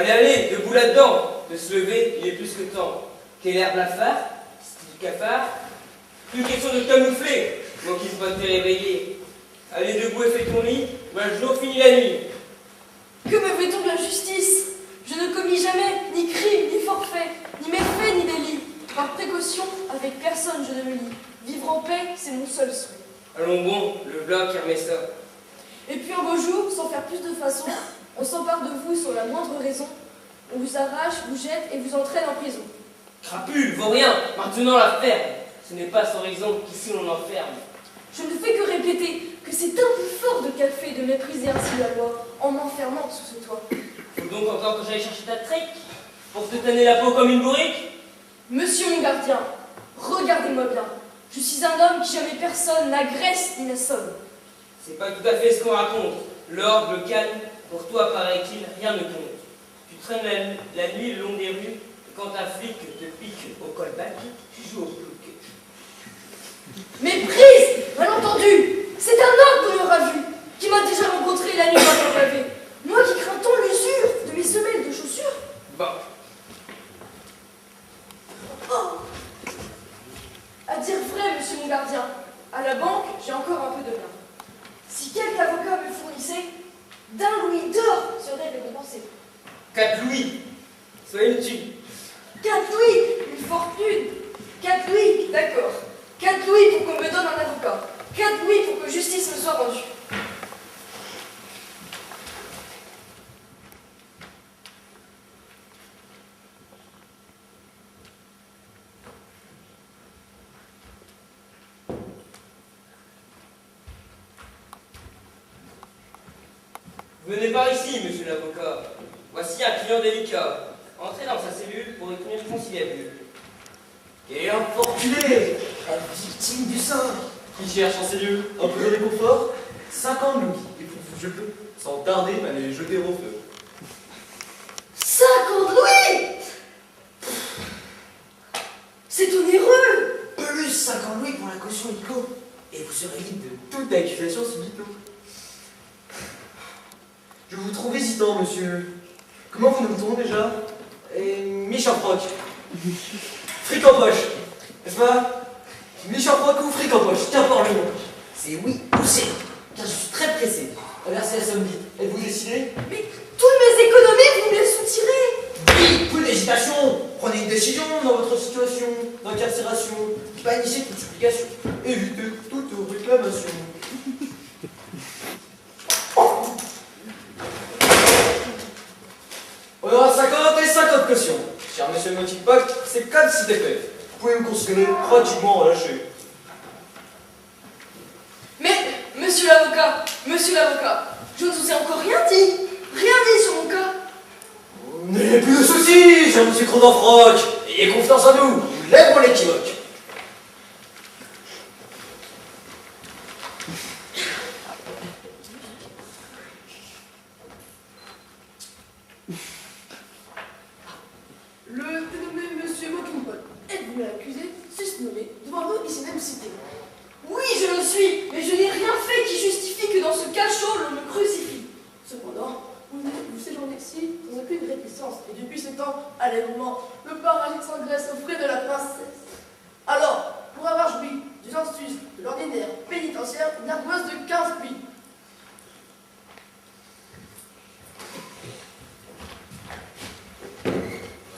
Allez, allez, debout là-dedans. De se lever, il est plus que temps. Quelle herbe blafard, style cafard. Plus question de camoufler, moi qui ne peux pas te réveiller. Allez debout et fais ton lit, moi le jour finit la nuit. Que me fait-on de la justice? Je ne commis jamais ni crime, ni forfait, ni méfait, ni délit. Par précaution, avec personne je ne me lie. Vivre en paix, c'est mon seul souhait. Allons bon, le bloc qui remet ça. Et puis un beau jour, sans faire plus de façon, on s'empare de vous sur la moindre raison. On vous arrache, vous jette et vous entraîne en prison. Crapule, vaut rien, maintenant la ferme. Ce n'est pas sans raison qu'ici on enferme. Je ne fais que répéter que c'est un peu fort de café de mépriser ainsi la loi en m'enfermant sous ce toit. Faut donc encore que j'aille chercher ta trique pour te tanner la peau comme une bourrique. Monsieur mon gardien, regardez-moi bien. Je suis un homme qui jamais personne n'agresse ni n'assomme. C'est pas tout à fait ce qu'on raconte. L'ordre, le calme, pour toi paraît-il, rien ne compte. Tu traînes la nuit le long des rues, et quand un flic te pique au callback, tu joues au plouc. Méprise, malentendu, c'est un homme qu'on aura vu, qui m'a déjà rencontré la nuit dans le pavé. Moi qui crains tant l'usure de mes semelles de chaussures. Bah. Oh. À dire vrai, monsieur mon gardien, à la banque, j'ai encore un peu de bien. Si quelque avocat me fournissait, d'1 louis d'or serait récompensé. 4 louis, sois une thune. 4 louis, une fortune. 4 louis, d'accord. 4 louis pour qu'on me donne un avocat. 4 louis pour que justice me soit rendue. Venez par ici, monsieur l'avocat. Voici un client délicat. Entrez dans sa cellule pour écrire une conciliabule. Et infortuné, la victime du singe, qui cherche en cellule un peu de réconfort, 50 louis, et je peux, sans tarder, m'aller jeter au feu. 50 louis! C'est onéreux! Plus 50 louis pour la caution illico, et vous serez libre de toute accusation subito. Je vous trouve hésitant, monsieur. Comment vous nomme-t-on déjà? Michel Proc. Fric en poche, n'est-ce pas? Michel Proc ou fric en poche, qu'importe le nom. C'est oui ou c'est, car je suis très pressé. Inversez la somme vite. Êtes-vous décidé? Mais toutes mes économies, vous me les soutirez! Oui, plus d'hésitation. Prenez une décision dans votre situation d'incarcération. Bannissez toute supplication. Évitez toute réclamation. On aura 50 et 50 cautions. Cher monsieur Motipac, c'est comme si c'était fait. Vous pouvez me considérer pratiquement relâché. Mais, monsieur l'avocat, je ne vous ai encore rien dit sur mon cas. N'ayez plus de soucis, cher monsieur Cronenfroc. Ayez confiance en nous, lève-moi l'équivoque. Le dénommé monsieur Mockingbot, êtes-vous l'accusé, susnommé, devant vous ici même cité? Oui, je le suis, mais je n'ai rien fait qui justifie que dans ce cachot, l'on me crucifie. Cependant, vous séjournez ici sans aucune réticence, et depuis ce temps, allègrement, le parasite s'engraisse aux frais de la princesse. Alors, pour avoir joui du astuce de l'ordinaire pénitentiaire, une ardoise de 15 louis.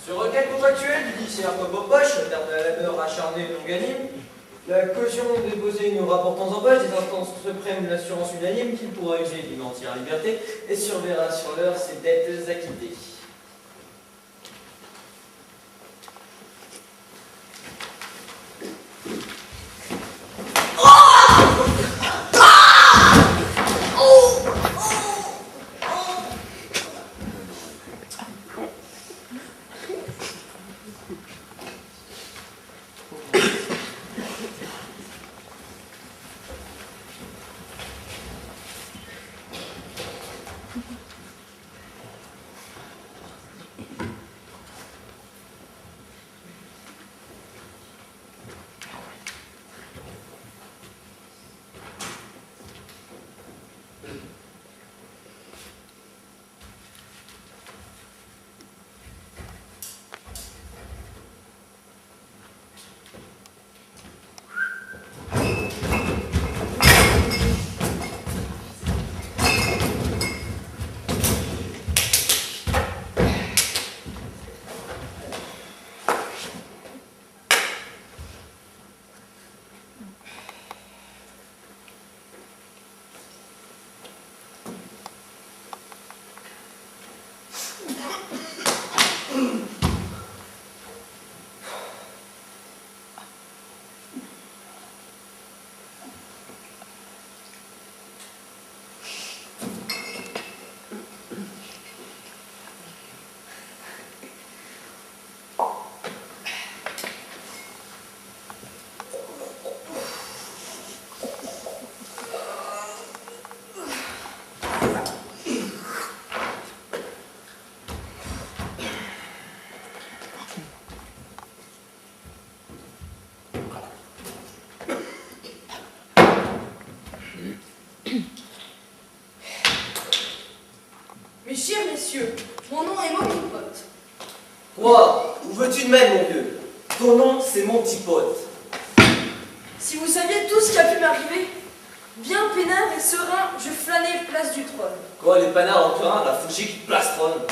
Sur requête contractuelle du dictionnaire Popopoche, terme de la labeur acharné et longanime, la caution déposée nous rapportant en page des instances suprêmes de l'assurance unanime qu'il pourra user d'une entière liberté et surveillera sur l'heure ses dettes acquittées. Quoi? Où veux-tu de même, mon vieux? Ton nom, c'est mon petit pote. Si vous saviez tout ce qui a pu m'arriver, bien peinard et serein, je flânais place du trône. Quoi, les panards en terrain, la fouchée qui te plastronne?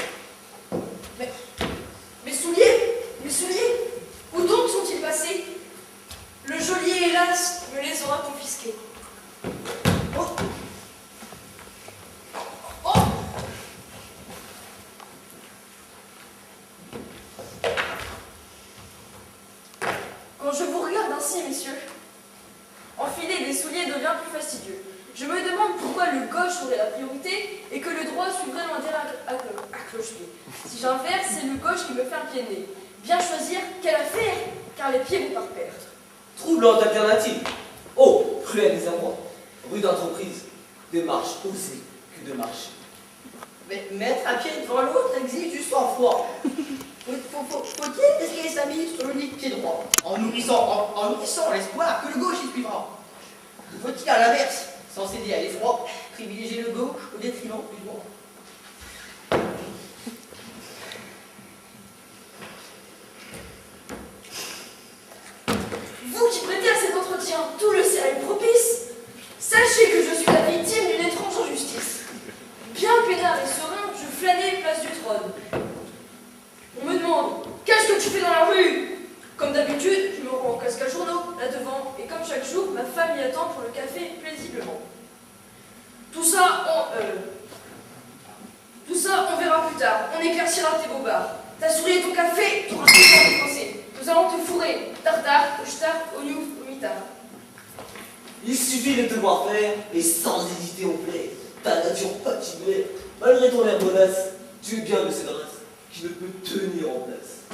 Mes souliers, où donc sont-ils passés? Le geôlier, hélas, me les aura confisqués. Oh. Oh. Quand je vous regarde ainsi, messieurs, enfiler des souliers devient plus fastidieux. Je me demande pourquoi le gauche aurait la priorité et que le droit suivrait loin derrière à cloche-pied. Si j'inverse, c'est le gauche qui me fait un pied de nez. Bien choisir, quelle affaire, car les pieds vont par paire. Troublante alternative. Oh, cruel les amours. Rue d'entreprise. Démarche osée que de marcher. Mais mettre un pied devant l'autre exige du sang-froid. Faut-il essayer sa mise sur l'unique pied droit, en nourrissant l'espoir que le gauche y suivra? Faut-il à l'inverse, sans céder à l'effroi, privilégier le gauche au détriment du droit? Vous qui prêtez à cet entretien tout le sérieux propice, sachez que je suis la victime d'une étrange injustice. Bien peinard et serein, je flânais place du trône. On me demande, qu'est-ce que tu fais dans la rue? Comme d'habitude, je me rends au casque à journaux, là devant, et comme chaque jour, ma femme y attend pour le café paisiblement. Tout ça, on verra plus tard. On éclaircira tes bobards. T'as souri ton café, t'auras tout le temps dépensé. Nous allons te fourrer, tartare, au star, au niouf, au mitard. Il suffit de te voir faire, et sans hésiter on plaît. Ta nature patinée, malgré ton air bonasse, tu es bien de cette race qui ne peut tenir en place.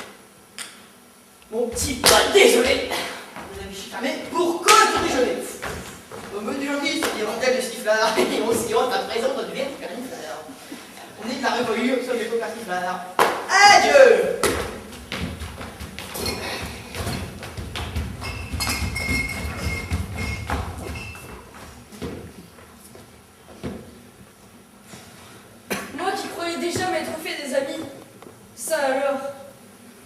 Mon petit pote, désolé. Vous avez chiffamé pour cause du déjeuner. Au menu du journée, c'est des rondelles de sifflard, et on s'y rend à présent dans du verre de caniflard. On est de la révolue, sur les coca sifflard. Adieu. Moi qui croyais déjà m'être fait des amis, ça alors,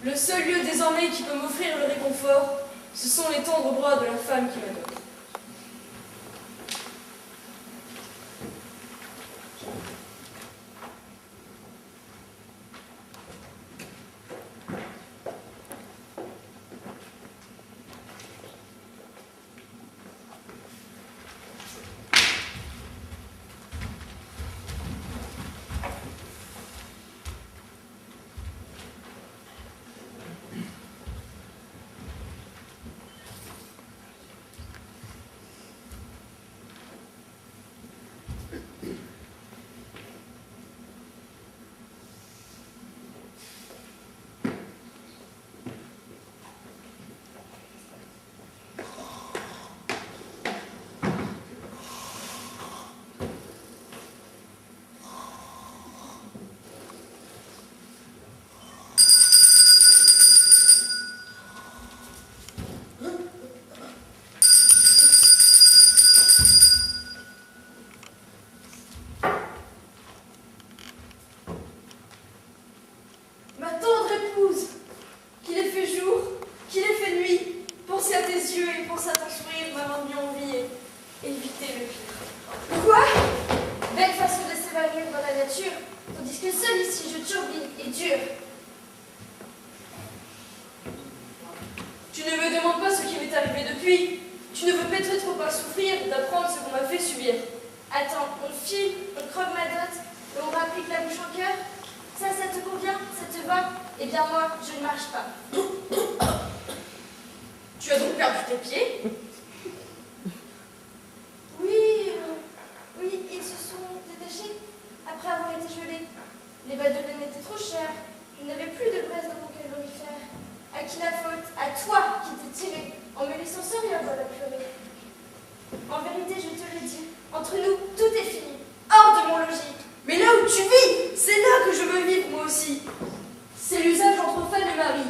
le seul lieu désormais qui peut m'offrir le réconfort, ce sont les tendres bras de la femme qui m'adore. Tandis que seul ici je turbine et dure. Tu ne me demandes pas ce qui m'est arrivé depuis. Tu ne veux peut-être pas souffrir d'apprendre ce qu'on m'a fait subir. Attends, on file, on croque ma dot et on rapplique la bouche au cœur. Ça te convient? Ça te va? Eh bien moi, je ne marche pas. Tu as donc perdu tes pieds? Oui, ils se sont détachés après avoir été gelés. Les bas de laine étaient trop chers. Je n'avais plus de braise dans mon calorifère. À qui la faute? À toi qui t'es tiré en me laissant seul et en voilà pleurer. En vérité, je te le dis, entre nous, tout est fini. Hors de mon logis. Mais là où tu vis, c'est là que je veux vivre moi aussi. C'est l'usage entre femme et mari.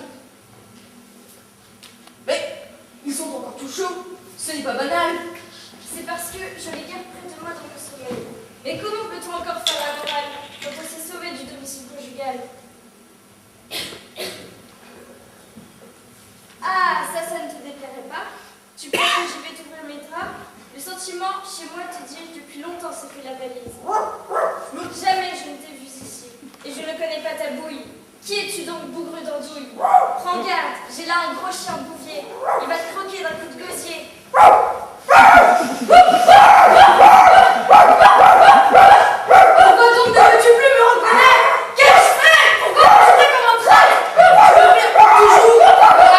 Mais ils sont encore tout chauds. Ce n'est pas banal. C'est parce que je les garde près de moi dans le sommeil. Mais comment peut-on encore faire la morale quand on s'est sauvé du domicile conjugal? pris la valise. Jamais je ne t'ai vu ici. Et je ne connais pas ta bouille. Qui es-tu donc, bougre d'andouille? Prends garde, j'ai là un gros chien de bouvier. Il va te croquer d'un coup de gosier. Pourquoi donc ne veux-tu plus me reconnaître? Qu'ai-je fait? Pourquoi me traiter comme un traître? Je reviens toujours à droite.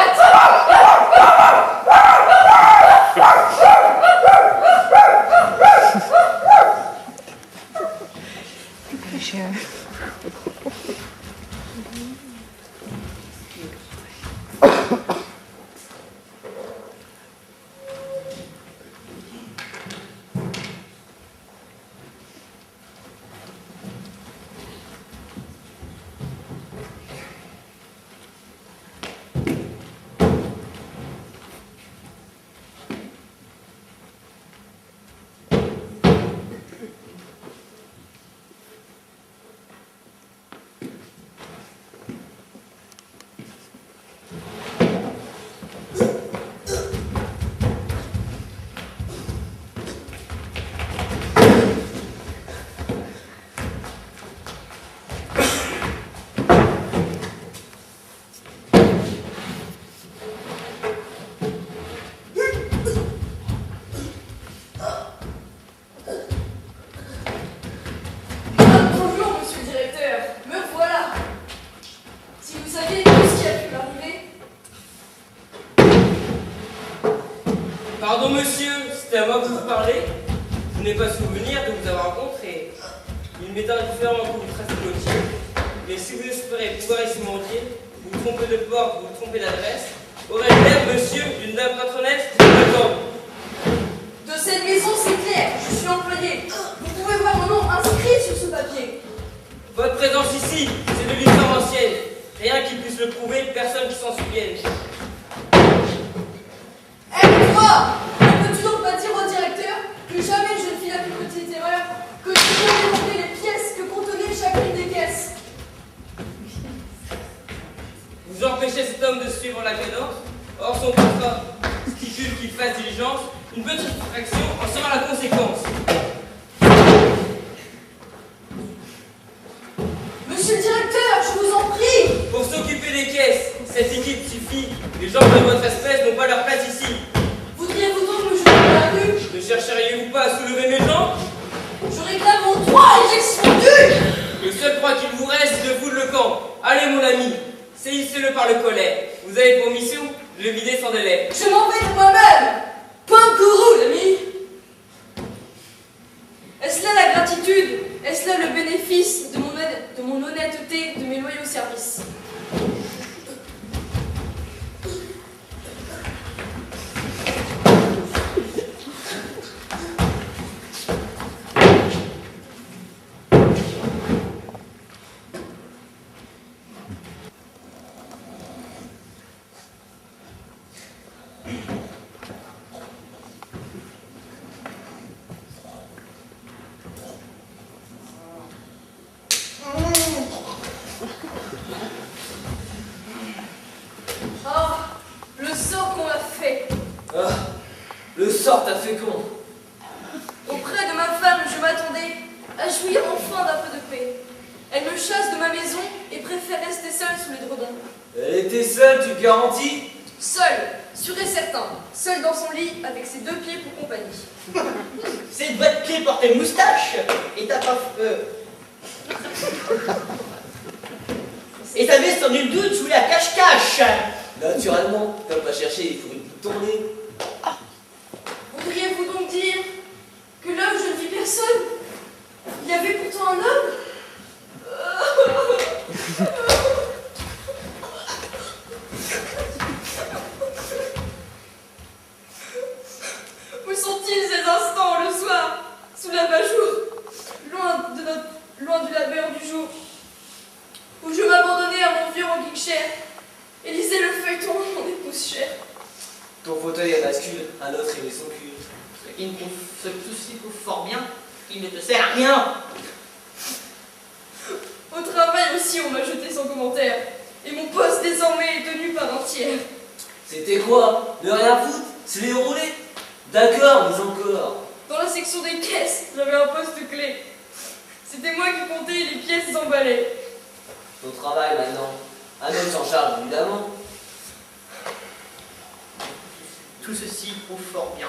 Bonjour, monsieur le directeur. Me voilà. Si vous saviez tout ce qui a pu m'arriver. Pardon monsieur, c'était à moi que vous parlez. Je n'ai pas souvenir de vous avoir rencontré. Il m'est indifférent que vous tracez le motif. Mais si vous espérez pouvoir ici mentir, vous vous trompez de porte, vous vous trompez d'adresse, aurais-je l'air, monsieur, d'une dame pas trop nette, qui vous attend. De cette maison, c'est clair. Je suis employé. Vous pouvez voir mon nom inscrit sur ce papier. Votre présence ici, c'est de l'histoire ancienne. Rien qui puisse le prouver, personne qui s'en souvienne. Toi, ne peux-tu donc pas dire au directeur que jamais je ne fis la plus petite erreur, que tu peux démontrer les pièces que contenait chacune des caisses? Vous empêchez cet homme de suivre la cadence. Or, son contrat stipule qu'il fasse diligence. Une petite fraction en sera la conséquence. Monsieur le directeur, je vous en prie. Pour s'occuper des caisses, cette équipe suffit. Les gens de votre espèce n'ont pas leur place ici. Voudriez-vous donc me jeter dans la rue? Ne chercheriez-vous pas à soulever mes jambes? Je réclame mon droit et j'exclus. Le seul droit qu'il vous reste, c'est de foutre le camp. Allez, mon ami, saisissez-le par le collet. Vous avez pour mission de le vider sans délai. Je m'en vais de moi-même. Point courroux, l'ami. Est-ce là la gratitude? Est-ce là le bénéfice de mon honnêteté, de mes loyaux services? Le sort t'a fait comment? Auprès de ma femme, je m'attendais à jouir enfin d'un peu de paix. Elle me chasse de ma maison et préfère rester seule sous les dredons. Elle était seule, tu garantis? Seule, sûr et certain. Seule dans son lit, avec ses deux pieds pour compagnie. Ces doigts de pied portent une moustache et t'as pas... Et ta veste, sans nul doute, sous la cache-cache. Naturellement, t'as pas cherché, il faut une tournée. Voudriez-vous donc dire que là où je ne vis personne, il y avait pourtant un homme? Où sont-ils ces instants le soir, sous l'abat-jour, loin de la lueur du jour, où je m'abandonnais à mon vieux rocking chair et lisais le feuilleton de mon épouse chère? Ton fauteuil à bascule, un autre aimait son cul. Ce qui prouve fort bien qu'il ne te sert à rien. Au travail aussi, on m'a jeté sans commentaire, et mon poste désormais est tenu par un tiers. C'était quoi? Ne rien foutre? Se les rouler? D'accord, mais encore. Dans la section des caisses, j'avais un poste clé. C'était moi qui comptais les pièces emballées. Ton travail maintenant. Un homme s'en charge, évidemment. Tout ceci prouve fort bien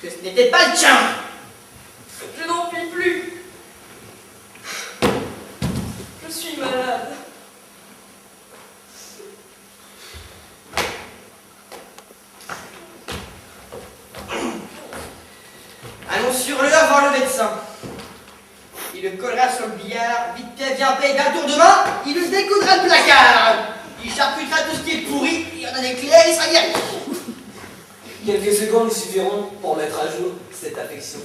que ce n'était pas le tien. Je n'en puis plus. Je suis malade. Allons sur le voir le médecin. Il le collera sur le billard, vite fait, bien paye d'un tour de main, il le découdra le placard. Il charcutera tout ce qui est pourri, il y en a des clés, il sera guéri. Quelques secondes lui suffiront pour mettre à jour cette affection.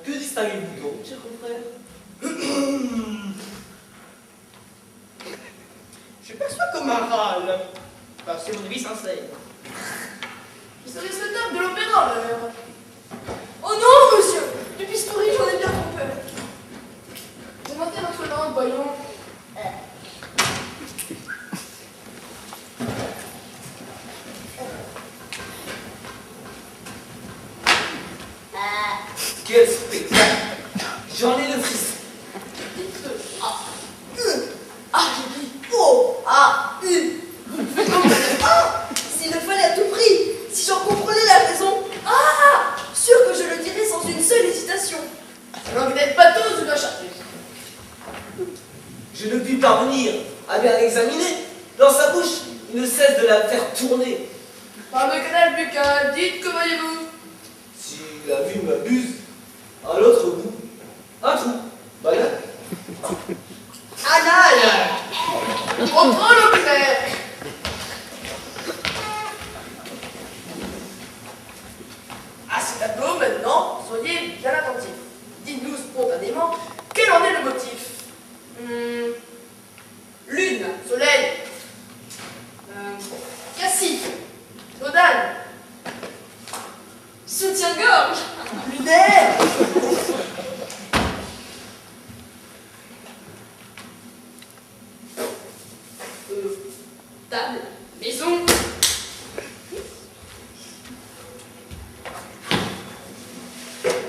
Que distinguez-vous donc, cher confrère? Je perçois comme un râle. Enfin, c'est mon avis sincère. Il serait souhaitable de l'opéra, mère. Oh non, monsieur! Du bistouri, j'en ai bien trop peur. Remontez votre langue, voyons. Quel spectacle! J'en ai le frisson. Dites j'ai dit oh, ah, vous me faites comme ah, s'il le fallait à tout prix, si j'en comprenais la raison, ah, sûr que je le dirais sans une seule hésitation. Alors vous n'êtes pas tous de la chartreuse. Je ne puis parvenir à bien l'examiner. Dans sa bouche, il ne cesse de la faire tourner. Par le canal buccal, dites que voyez-vous? Si la vue m'abuse, à l'autre bout, un trou. Voilà. Anal! Contrôle oculaire. À ce tableau, maintenant, soyez bien attentifs. Dites-nous spontanément quel en est le motif. Lune, soleil, Cassie, Dodane, soutien table, maison.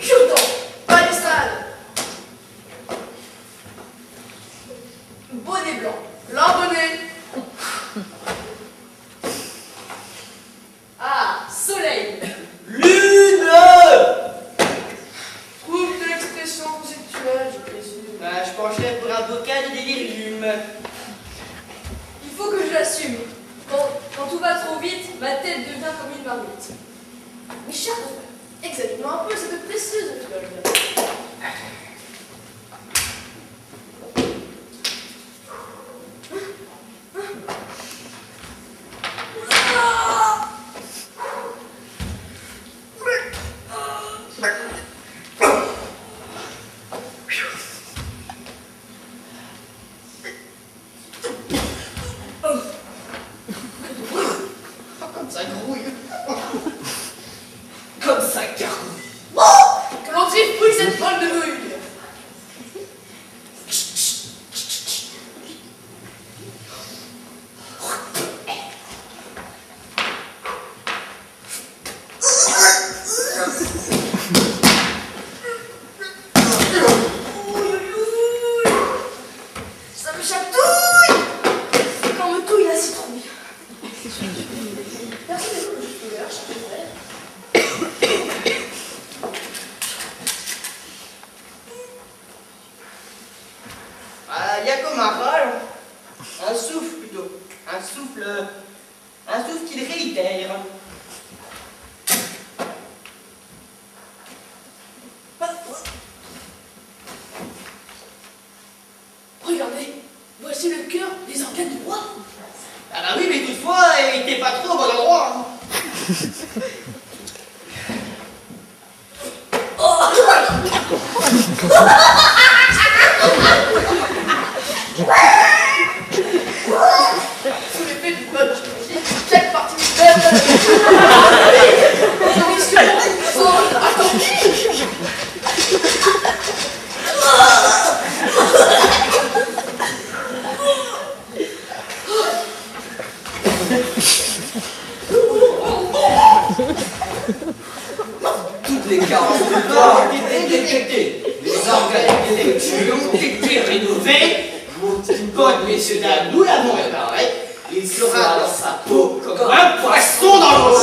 Cure-dent, palais sale. Bonnet blanc, blanc bonnet. Ah, soleil. Lune! Trouve de l'expression conceptuelle, je présume. Bah, je pencherais pour un bocal de délirium. Il faut que je l'assume. Quand tout va trop vite, ma tête devient comme une marmite. Mais cher frère, examinons un peu cette précieuse fleur. Comme ça grouille. Comme ça, carou. Comment tu fouilles cette folle de nouilles? Ça me chatouille! C'est quand me touille la citrouille. Merci de vous, je peux leur chercher frère. Il y a comme un râle, un souffle plutôt, un souffle qui le réitère. Regardez, voici le cœur des organes du roi. Ah bah oui, mais toutefois, il était pas trop au bon endroit. Sous l'effet du punch, chaque partie du verre de la mission semble attentive. Toutes les carences de toi ont été détectées. Les organes défectueux ont été rénovés. Bonne messieurs dames, nous l'avons réparé. Il sera dans sa peau comme un poisson dans l'eau.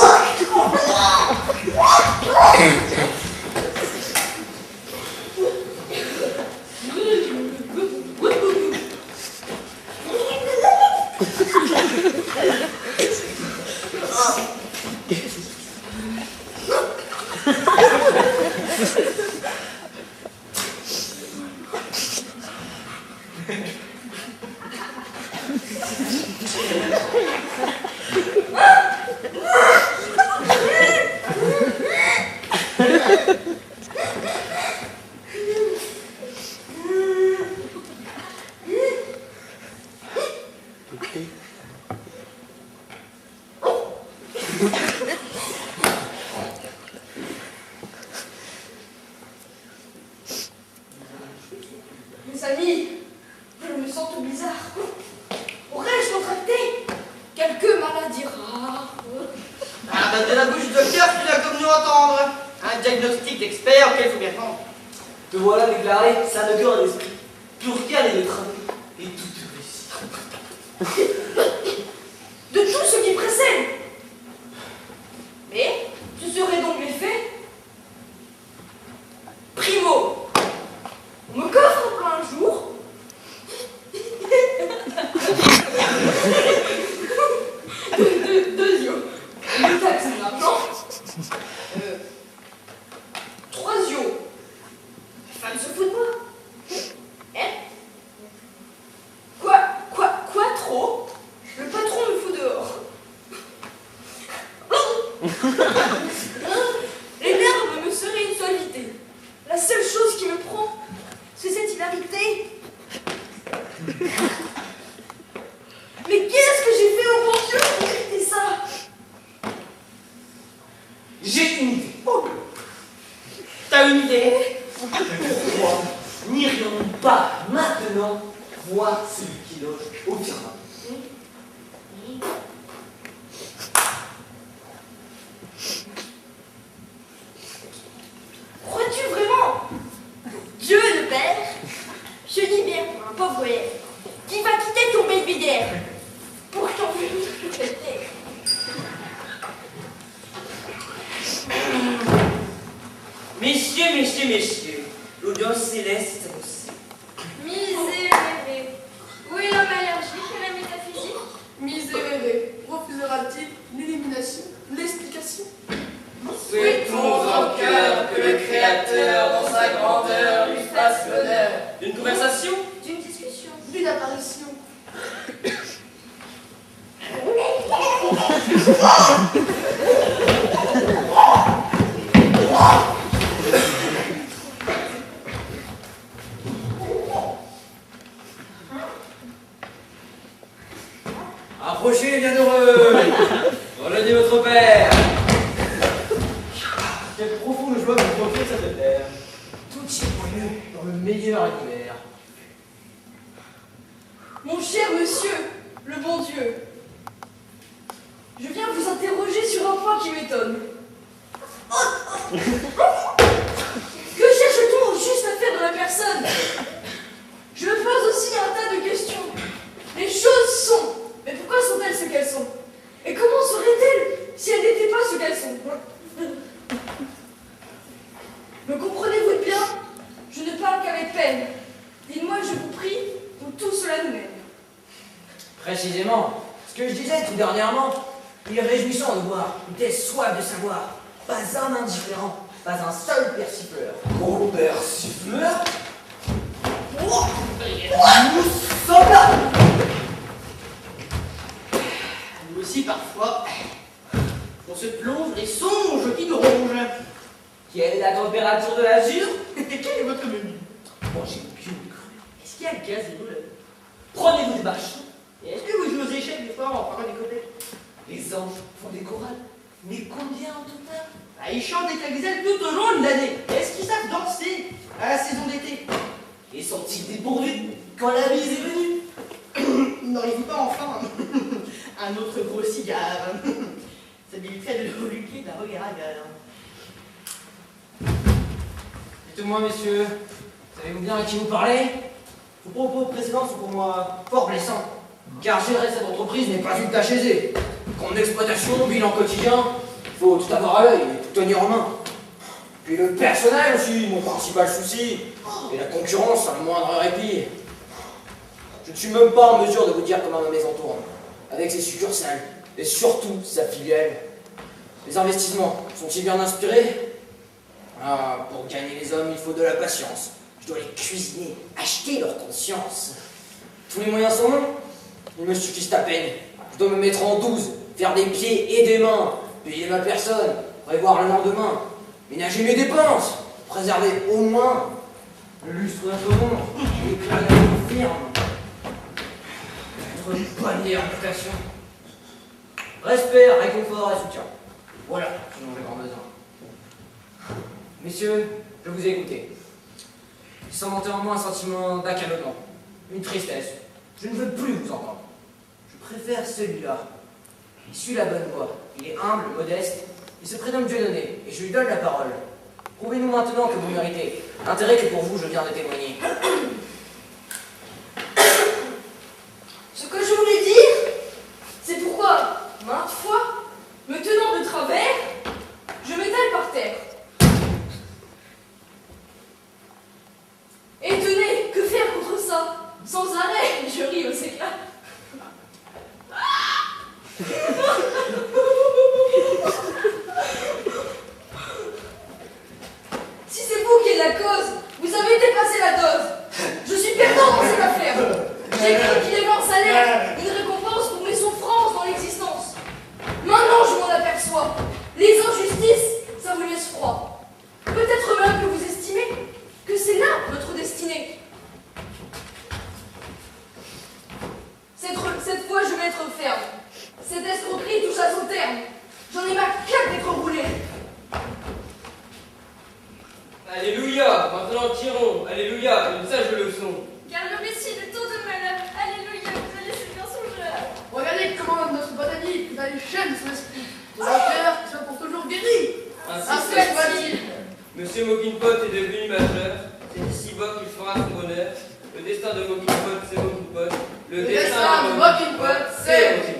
Mes amis, je me sens tout bizarre. Aurais-je contracté quelques maladies rares? Ah bah de la bouche du docteur, tu l'as comme nous entendre. Un diagnostic d'expert auquel il faut bien prendre. Te voilà déclaré sain de cœur et d'esprit. Plus rien n'est de travail. Et tout te réussit. De tout ce qui précède. Mais ce serait donc l'effet. Primo, on me coffre en plein jour. Deuxième, une taxe en argent. Troisième, les femmes se foutent de moi. Hein? Quoi trop? Le patron me fout dehors. Les nerfs me seraient une suavité. La seule chose qui me prend, c'est cette hilarité. Mais qu'est-ce que j'ai fait au bon Dieu pour mériter ça? J'ai une idée. T'as une idée? Pourquoi n'irions-nous pas maintenant voir celui qui loge au firmament? Approchez, bienheureux. Revenez votre père. Quelle profonde joie vous procure cette terre. Tout y est lieu dans le meilleur univers. Mon cher monsieur, le bon Dieu, je viens vous interroger sur un point qui m'étonne. Que cherche-t-on au juste à faire de la personne? Je me pose aussi un tas de questions. Les choses sont, mais pourquoi sont-elles ce qu'elles sont? Et comment seraient-elles si elles n'étaient pas ce qu'elles sont? Me comprenez-vous bien? Je ne parle qu'avec peine. Dites-moi, je vous prie, où tout cela nous mène. Précisément. Ce que je disais tout dernièrement, il est réjouissant de voir une telle soif de savoir. Pas un indifférent, pas un seul persifleur. Oh, persifleur? Nous sommes là! Nous aussi, parfois, on se plonge les songes qui nous rongent. Quelle est la température de l'azur? Quel est votre menu? Mangez aucune crue. Est-ce qu'il y a le casino là? Prenez-vous des bâches. Et est-ce que vous jouez aux échecs des fois en parlant des côtés? Les anges font des chorales. Mais combien en total? Ah, ils chantent des cagliselles tout au long de l'année. Est-ce qu'ils savent danser à la saison d'été? Et sont-ils dépourvus quand la bise est venue? N'auriez-vous pas enfin un autre gros cigare? Ça m'éviterait de le reluquer d'un regard hagard. Dites-moi, messieurs, savez-vous bien à qui vous parlez? Vos propos précédents sont pour moi fort blessants, car gérer cette entreprise n'est pas une tâche aisée. Comme l'exploitation, bilan quotidien, il faut tout avoir à l'œil et tout tenir en main. Puis le personnel aussi, mon principal souci, et la concurrence à le moindre répit. Je ne suis même pas en mesure de vous dire comment ma maison tourne, avec ses succursales, et surtout sa filiale. Les investissements sont-ils bien inspirés? Ah, pour gagner les hommes, il faut de la patience. Je dois les cuisiner, acheter leur conscience. Tous les moyens sont bons. Ils me suffisent à peine. Je dois me mettre en 12, faire des pieds et des mains, payer ma personne, prévoir le lendemain, ménager mes dépenses, préserver au moins le lustre d'un nom, l'éclat d'un firme, être une bonne réputation. Respect, réconfort et soutien. Voilà ce dont j'ai grand besoin. Messieurs, je vous ai écouté. Il sent monter en moi un sentiment d'accablement, une tristesse. Je ne veux plus vous entendre. Je préfère celui-là. Il suit la bonne voie. Il est humble, modeste. Il se prénomme Dieudonné, et je lui donne la parole. Prouvez-nous maintenant que vous méritez l'intérêt que pour vous je viens de témoigner. Ce que je voulais dire, c'est pourquoi, maintes fois, me tenant de travers, je m'étale par terre. Et tenez, que faire contre ça? Sans arrêt, je ris aux éclats. Si c'est vous qui êtes la cause, vous avez dépassé la dose. Je suis perdant dans cette affaire. J'ai cru qu'il y avait un salaire, une récompense pour mes souffrances dans l'existence. Maintenant, je m'en aperçois. Les injustices, ça vous laisse froid. Peut-être même que vous estimez que c'est là notre destinée. Cette fois, je vais être ferme. Cette escroquerie touche à son terme. J'en ai ma claque d'être roulé. Alléluia, maintenant tirons. Alléluia, une sage leçon. Car le récit de tant de malheur, alléluia, vous allez c'est bien songeur. Regardez comment notre bon ami a les chaînes de son esprit. Dans un cœur qui soit pour toujours guéri. Ainsi soit-il. Monsieur Mokinpot est devenu majeur. C'est ici-bas qu'il fera son bonheur. Le destin de Mokinpot, c'est Mokinpot. Le destin de Mokinpot, c'est Mokinpot.